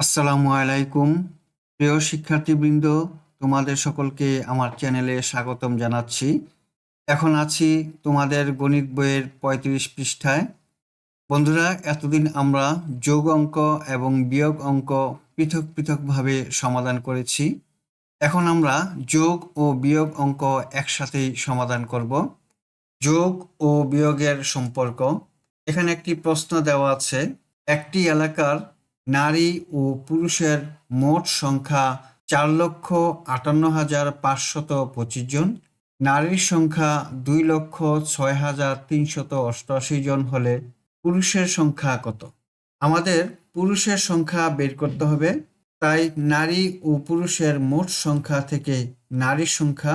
আসসালামু আলাইকুম প্রিয় শিক্ষার্থীবৃন্দ, তোমাদের সকলকে আমার চ্যানেলে স্বাগতম জানাচ্ছি। এখন আছি তোমাদের গণিত বইয়ের ৩৫ পৃষ্ঠায়। বন্ধুরা, এতদিন আমরা যোগ অঙ্ক এবং বিয়োগ অঙ্ক পৃথক পৃথকভাবে সমাধান করেছি। এখন আমরা যোগ ও বিয়োগ অঙ্ক একসাথেই সমাধান করব। যোগ ও বিয়োগের সম্পর্ক। এখানে একটি প্রশ্ন দেওয়া আছে, একটি এলাকার নারী ও পুরুষের মোট সংখ্যা ৪,৫৮,৫২৫ জন, নারীর সংখ্যা ২,০৬,৩৮৮ জন হলে পুরুষের সংখ্যা কত? আমাদের পুরুষের সংখ্যা বের করতে হবে, তাই নারী ও পুরুষের মোট সংখ্যা থেকে নারীর সংখ্যা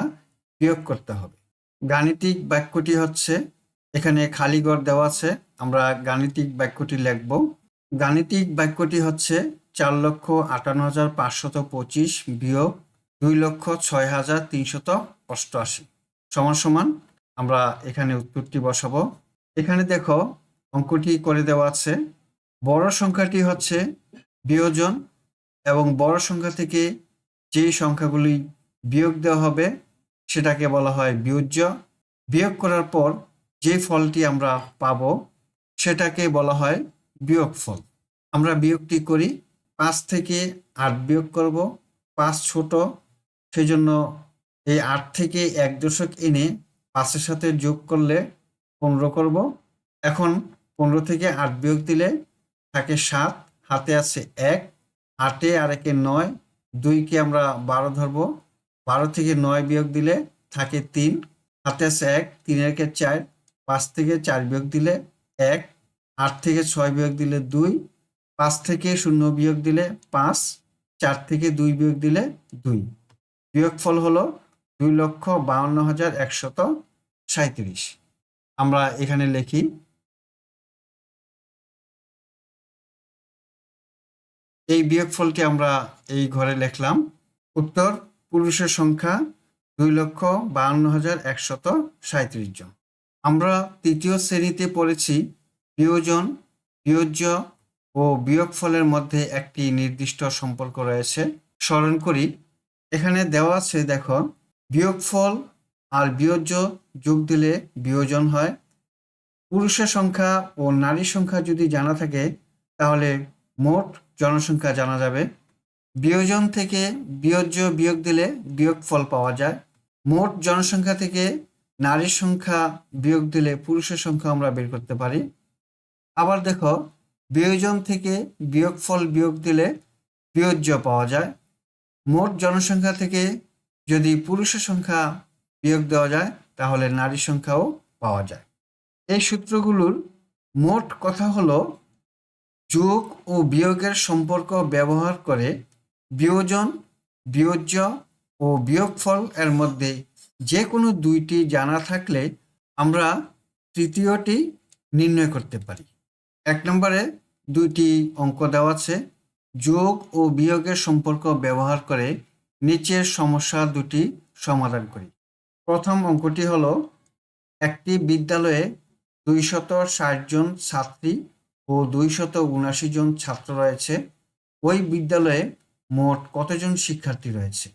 বিয়োগ করতে হবে। গাণিতিক বাক্যটি হচ্ছে, এখানে খালি ঘর দেওয়া আছে, আমরা গাণিতিক বাক্যটি লিখব। গাণিতিক বাক্যটি হচ্ছে ৪,৫৮,৫২৫ বিয়োগ ২,০৬,৩৮৮ সমান সমান আমরা এখানে উত্তরটি বসাবো। এখানে দেখো অঙ্কটি করে দেওয়া আছে। বড় সংখ্যাটি হচ্ছে বিয়োজন এবং বড় সংখ্যা থেকে যে সংখ্যাগুলি বিয়োগ দেওয়া হবে সেটাকে বলা হয় বিয়োজ্য। বিয়োগ করার পর যে ফলটি আমরা পাবো সেটাকে বলা হয় বিয়োগফল। আমরা বিয়োগটি করি। ৫ থেকে ৮ বিয়োগ করব। ৫ ছোট, সেই জন্য এই ৮ থেকে ১ দশক এনে ৫-এর সাথে যোগ করলে ১৫ করব। এখন ১৫ থেকে ৮ বিয়োগ দিলে থাকে ৭, হাতে আছে ১, ৮-এ আর ১-এ ৯, ২-কে আমরা ১২ ধরব। ১২ থেকে ৯ বিয়োগ দিলে থাকে ৩, হাতে আছে ১, ৩-এর ৪, ৫ থেকে ৪ বিয়োগ দিলে ১, ৮ থেকে ৬ বিয়োগ দিলে ২, ৫ থেকে ০ বিয়োগ দিলে ৫, ৪ থেকে ২ বিয়োগ দিলে ২। বিয়োগফল হলো ২,৫২,১৩৭। আমরা এখানে লিখি, এই বিয়োগফলটি আমরা এই ঘরে লিখলাম। উত্তর, পুরুষের সংখ্যা ২,৫২,১৩৭ জন। আমরা তৃতীয় শ্রেণীতে পড়েছি বিয়োজন, বিয়োজ্য ও বিয়োগফলের মধ্যে একটি নির্দিষ্ট সম্পর্ক রয়েছে। স্মরণ করি, এখানে দেওয়া আছে, দেখো, বিয়োগফল আর বিয়োজ্য যোগ দিলে বিয়োজন হয়। পুরুষের সংখ্যা ও নারীর সংখ্যা যদি জানা থাকে তাহলে মোট জনসংখ্যা জানা যাবে। বিয়োজন থেকে বিয়োজ্য বিয়োগ দিলে বিয়োগফল পাওয়া যায়। মোট জনসংখ্যা থেকে নারীর সংখ্যা বিয়োগ দিলে পুরুষের সংখ্যা আমরা বের করতে পারি। আবার দেখো, বিয়োজন থেকে বিয়োগফল বিয়োগ দিলে বিয়োজ্য পাওয়া যায়। মোট জনসংখ্যা থেকে যদি পুরুষের সংখ্যা বিয়োগ দেওয়া যায় তাহলে নারীর সংখ্যাও পাওয়া যায়। এই সূত্রগুলোর মোট কথা হলো, যোগ ও বিয়োগের সম্পর্ক ব্যবহার করে বিয়োজন, বিয়োজ্য ও বিয়োগফল এর মধ্যে যে কোনো দুইটি জানা থাকলে আমরা তৃতীয়টি নির্ণয় করতে পারি। ১ নম্বরে দুইটি অঙ্ক দেওয়া আছে। যোগ ও বিয়োগের সম্পর্ক ব্যবহার করে নিচের সমস্যা দুটি সমাধান করি। প্রথম অঙ্কটি হলো, একটি বিদ্যালয়ে ২৬০ জন ছাত্রী ও ২৭৯ জন ছাত্র রয়েছে। ওই বিদ্যালয়ে মোট কতজন শিক্ষার্থী রয়েছে?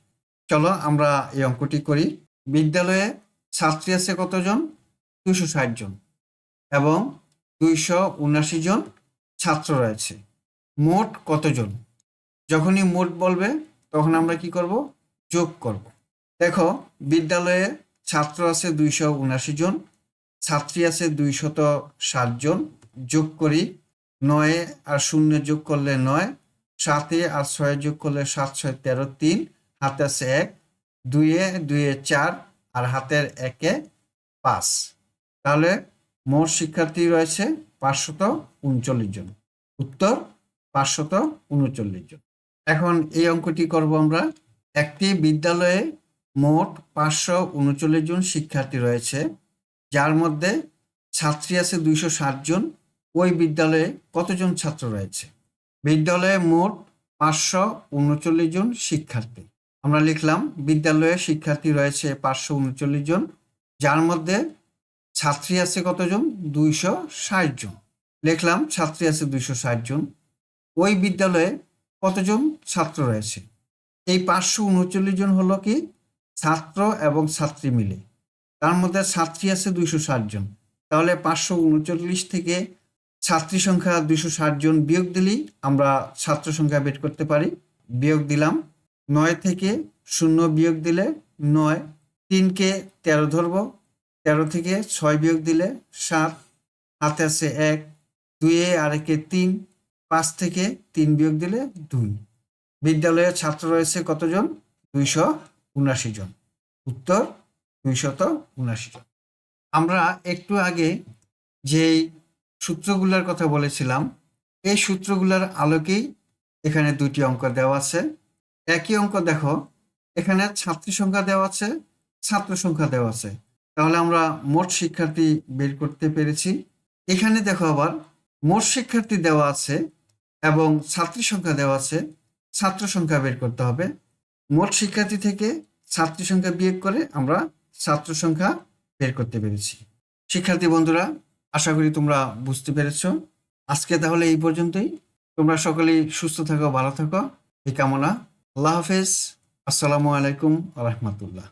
চলো আমরা এই অঙ্কটি করি। বিদ্যালয়ে ছাত্রী আছে কতজন? ২৬০ জন এবং ২৭৯ জন ছাত্র রয়েছে। মোট কতজন? যখনই মোট বলবে তখন আমরা কি করব? যোগ করব। দেখো, বিদ্যালয়ে ছাত্র আছে ২৭৯ জন, ছাত্রী আছে ২৬০ জন। যোগ করি, ৯ আর ০ যোগ করলে ৯, ৭ আর ৬ যোগ করলে ৭ ৬ ১৩, ৩, হাতে আছে ১, ২-এ ৪ আর হাতের ১-এ ৫। তাহলে মোট শিক্ষার্থী রয়েছে ৫৩৯ জন। উত্তর ৫৩৯ জন। এখন এই অঙ্কটি করব আমরা। একটি বিদ্যালয়ে মোট ৫৩৯ জন শিক্ষার্থী রয়েছে, যার মধ্যে ছাত্রী আছে ২৬০ জন। ওই বিদ্যালয়ে কতজন ছাত্র রয়েছে? বিদ্যালয়ে মোট ৫৩৯ জন শিক্ষার্থী। আমরা লিখলাম, বিদ্যালয়ে শিক্ষার্থী রয়েছে ৫৩৯ জন, যার মধ্যে ছাত্রী আছে কতজন? ২৬০ জন। লিখলাম ছাত্রী আছে ২৬০ জন। ওই বিদ্যালয়ে কতজন ছাত্র রয়েছে? এই 539 জন হলো কি ছাত্র এবং ছাত্রী মিলে। তার মধ্যে ছাত্রী আছে 260 জন। তাহলে 539 থেকে ছাত্রী সংখ্যা 260 জন বিয়োগ দিলেই আমরা ছাত্র সংখ্যা বের করতে পারি। বিয়োগ দিলাম 9 থেকে 0 বিয়োগ দিলে 9, 3কে 13 ধরব, 13 থেকে 6 বিয়োগ দিলে 7, হাতে আছে 1, 2 আর 1 3, 5 থেকে 3 বিয়োগ দিলে 2। বিদ্যালয়ে ছাত্র রয়েছে কতজন? 279 জন। উত্তর 279 জন। আমরা একটু আগে যেই সূত্রগুলোর কথা বলেছিলাম, এই সূত্রগুলোর আলোকেই এখানে 2টি অঙ্ক দেওয়া আছে। একই অঙ্ক দেখো, এখানে ছাত্রী সংখ্যা দেওয়া আছে, ছাত্র সংখ্যা দেওয়া আছে। তাহলে আমরা মোট শিক্ষার্থী বের করতে পেরেছি। এখানে দেখো আবার মোট শিক্ষার্থী দেওয়া আছে এবং ছাত্রী সংখ্যা দেওয়া আছে, ছাত্র সংখ্যা বের করতে হবে। মোট শিক্ষার্থী থেকে ছাত্রী সংখ্যা বিয়োগ করে আমরা ছাত্র সংখ্যা বের করতে পেরেছি। শিক্ষার্থী বন্ধুরা, আশা করি তোমরা বুঝতে পেরেছ। আজকে তাহলে এই পর্যন্তই। তোমরা সকলেই সুস্থ থাকো, ভালো থাকো এই কামনা। আল্লাহ হাফেজ। আসসালামু আলাইকুম ওয়া রাহমাতুল্লাহ।